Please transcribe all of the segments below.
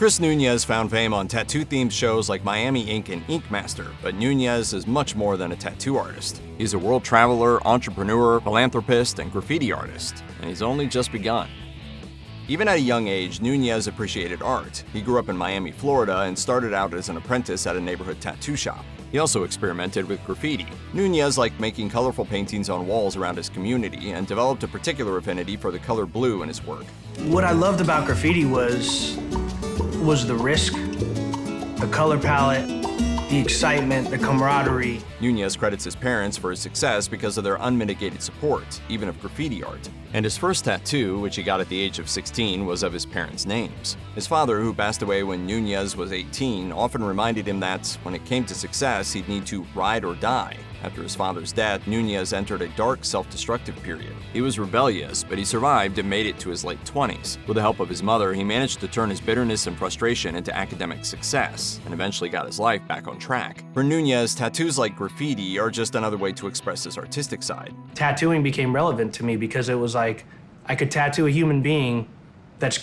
Chris Nunez found fame on tattoo-themed shows like Miami Ink and Ink Master, but Nunez is much more than a tattoo artist. He's a world traveler, entrepreneur, philanthropist, and graffiti artist, and he's only just begun. Even at a young age, Nunez appreciated art. He grew up in Miami, Florida, and started out as an apprentice at a neighborhood tattoo shop. He also experimented with graffiti. Nunez liked making colorful paintings on walls around his community and developed a particular affinity for the color blue in his work. What I loved about graffiti was the risk, the color palette, the excitement, the camaraderie. Nunez credits his parents for his success because of their unmitigated support, even of graffiti art. And his first tattoo, which he got at the age of 16, was of his parents' names. His father, who passed away when Nunez was 18, often reminded him that, when it came to success, he'd need to ride or die. After his father's death, Nunez entered a dark, self-destructive period. He was rebellious, but he survived and made it to his late 20s. With the help of his mother, he managed to turn his bitterness and frustration into academic success, and eventually got his life back on track. For Nunez, tattoos like graffiti are just another way to express his artistic side. Tattooing became relevant to me because it was like, I could tattoo a human being that's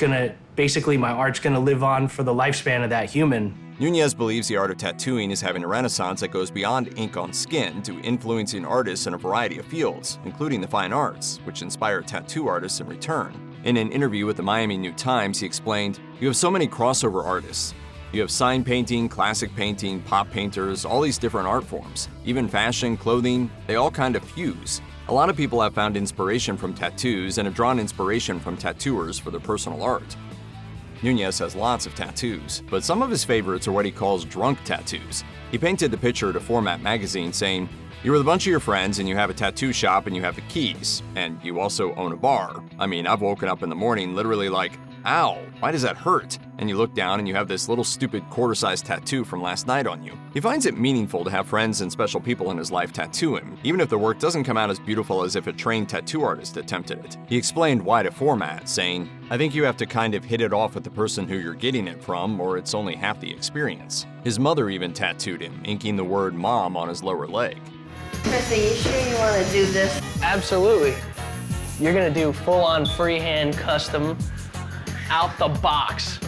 basically my art's gonna live on for the lifespan of that human. Nunez believes the art of tattooing is having a renaissance that goes beyond ink on skin to influencing artists in a variety of fields, including the fine arts, which inspire tattoo artists in return. In an interview with the Miami New Times, he explained, "You have so many crossover artists. You have sign painting, classic painting, pop painters, all these different art forms. Even fashion, clothing, they all kind of fuse. A lot of people have found inspiration from tattoos and have drawn inspiration from tattooers for their personal art." Nunez has lots of tattoos, but some of his favorites are what he calls drunk tattoos. He painted the picture to Format magazine saying, "You're with a bunch of your friends and you have a tattoo shop and you have the keys, and you also own a bar. I mean, I've woken up in the morning literally like, ow, why does that hurt? And you look down and you have this little stupid quarter-sized tattoo from last night on you." He finds it meaningful to have friends and special people in his life tattoo him, even if the work doesn't come out as beautiful as if a trained tattoo artist attempted it. He explained why to Format, saying, "I think you have to kind of hit it off with the person who you're getting it from, or it's only half the experience." His mother even tattooed him, inking the word mom on his lower leg. Chris, are you sure you want to do this? Absolutely. You're gonna do full-on freehand custom out the box.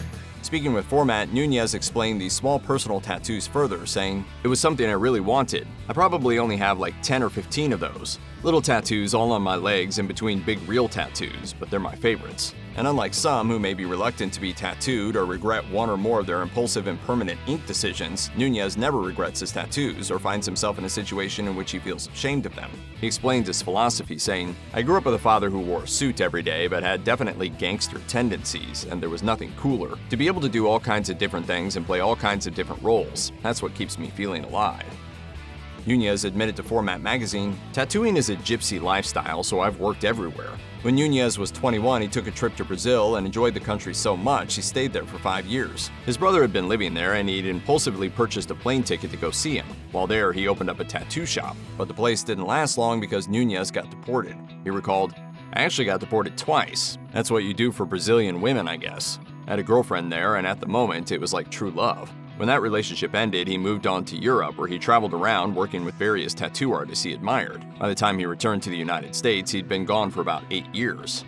Speaking with Format, Nunez explained these small personal tattoos further, saying, "It was something I really wanted. I probably only have like 10 or 15 of those. Little tattoos all on my legs in between big real tattoos, but they're my favorites." And unlike some who may be reluctant to be tattooed or regret one or more of their impulsive and permanent ink decisions, Nunez never regrets his tattoos or finds himself in a situation in which he feels ashamed of them. He explains his philosophy, saying, "I grew up with a father who wore a suit every day but had definitely gangster tendencies, and there was nothing cooler. To be able to do all kinds of different things and play all kinds of different roles, that's what keeps me feeling alive." Nunez admitted to Format magazine, "Tattooing is a gypsy lifestyle, so I've worked everywhere." When Nunez was 21, he took a trip to Brazil and enjoyed the country so much he stayed there for 5 years. His brother had been living there and he'd impulsively purchased a plane ticket to go see him. While there, he opened up a tattoo shop, but the place didn't last long because Nunez got deported. He recalled, "I actually got deported twice. That's what you do for Brazilian women, I guess. I had a girlfriend there, and at the moment, it was like true love." When that relationship ended, he moved on to Europe, where he traveled around working with various tattoo artists he admired. By the time he returned to the United States, he'd been gone for about 8 years.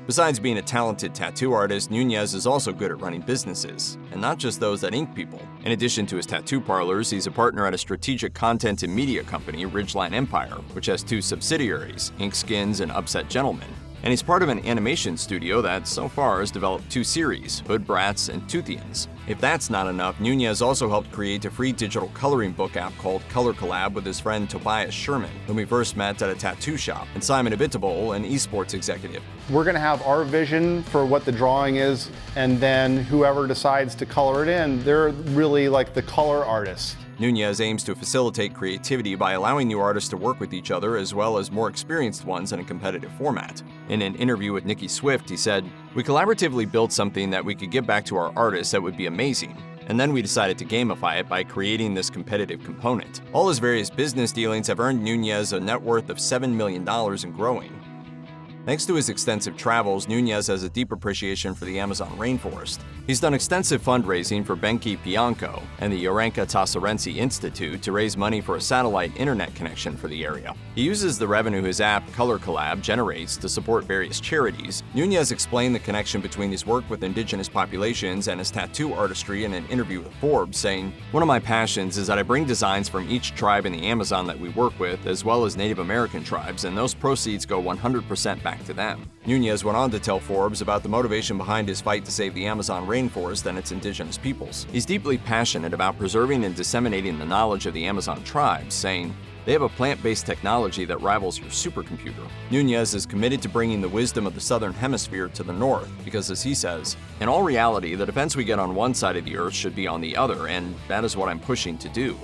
Besides being a talented tattoo artist, Nunez is also good at running businesses, and not just those that ink people. In addition to his tattoo parlors, he's a partner at a strategic content and media company, Ridgeline Empire, which has 2 subsidiaries, Ink Skins and Upset Gentlemen. And he's part of an animation studio that, so far, has developed 2 series, Hood Brats and Toothians. If that's not enough, Nunez also helped create a free digital coloring book app called Color Collab with his friend Tobias Sherman, whom he first met at a tattoo shop, and Simon Abiteboul, an esports executive. We're going to have our vision for what the drawing is, and then whoever decides to color it in, they're really like the color artist. Nunez aims to facilitate creativity by allowing new artists to work with each other as well as more experienced ones in a competitive format. In an interview with Nikki Swift, he said, "We collaboratively built something that we could give back to our artists that would be amazing. And then we decided to gamify it by creating this competitive component." All his various business dealings have earned Nunez a net worth of $7 million and growing. Thanks to his extensive travels, Nunez has a deep appreciation for the Amazon rainforest. He's done extensive fundraising for Benki Pianco and the Yoranka Tassarense Institute to raise money for a satellite internet connection for the area. He uses the revenue his app, Color Collab, generates to support various charities. Nunez explained the connection between his work with indigenous populations and his tattoo artistry in an interview with Forbes, saying, "One of my passions is that I bring designs from each tribe in the Amazon that we work with, as well as Native American tribes, and those proceeds go 100% back to them." Nunez went on to tell Forbes about the motivation behind his fight to save the Amazon rainforest and its indigenous peoples. He's deeply passionate about preserving and disseminating the knowledge of the Amazon tribes, saying, "They have a plant-based technology that rivals your supercomputer." Nunez is committed to bringing the wisdom of the Southern Hemisphere to the North because, as he says, "In all reality, the defense we get on one side of the Earth should be on the other, and that is what I'm pushing to do."